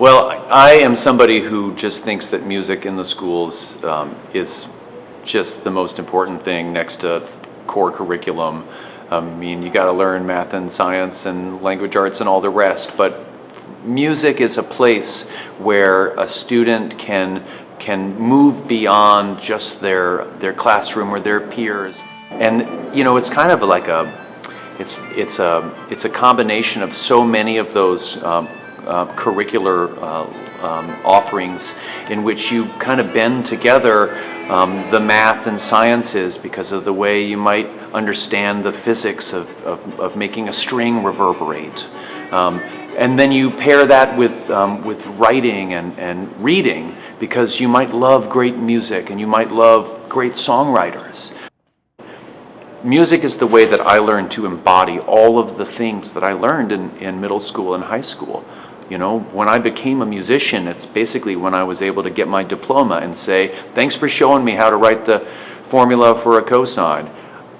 Well, I am somebody who just thinks that music in the schools is just the most important thing next to core curriculum. I mean, you got to learn math and science and language arts and all the rest, but music is a place where a student can move beyond just their classroom or their peers. And you know, it's kind of like it's a combination of so many of those curricular offerings in which you kind of bend together the math and sciences because of the way you might understand the physics of making a string reverberate. And then you pair that with writing and reading because you might love great music and you might love great songwriters. Music is the way that I learned to embody all of the things that I learned in middle school and high school. You know, when I became a musician, it's basically when I was able to get my diploma and say, thanks for showing me how to write the formula for a cosine.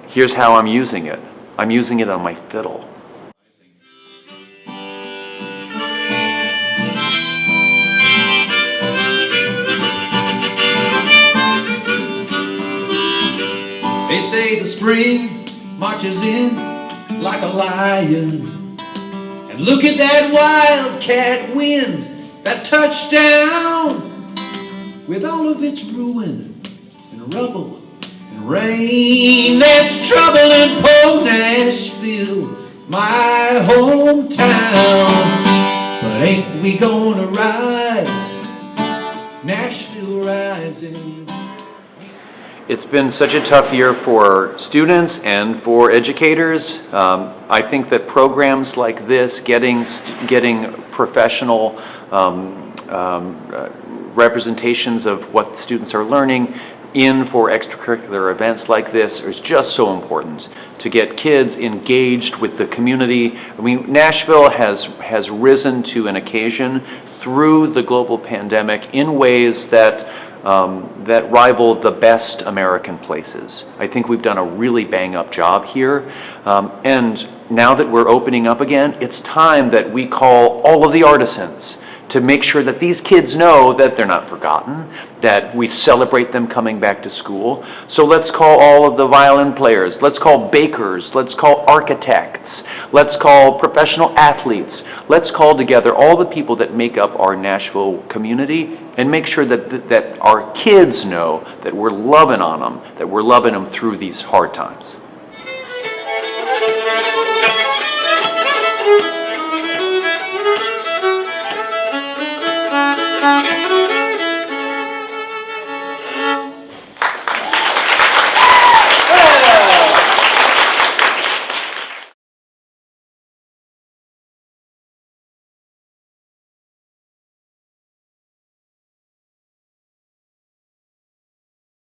Here's how I'm using it. I'm using it on my fiddle. They say the spring marches in like a lion. And look at that wildcat wind, that touchdown, with all of its ruin and rubble and rain. That's trouble in poor Nashville, my hometown. But ain't we gonna rise, Nashville rising. It's been such a tough year for students and for educators. I think that programs like this, getting professional representations of what students are learning in for extracurricular events like this is just so important to get kids engaged with the community. I mean, Nashville has risen to an occasion through the global pandemic in ways that rival the best American places. I think we've done a really bang-up job here. And now that we're opening up again, it's time that we call all of the artisans to make sure that these kids know that they're not forgotten, that we celebrate them coming back to school. So let's call all of the violin players, let's call bakers, let's call architects, let's call professional athletes, let's call together all the people that make up our Nashville community and make sure that our kids know that we're loving on them, that we're loving them through these hard times.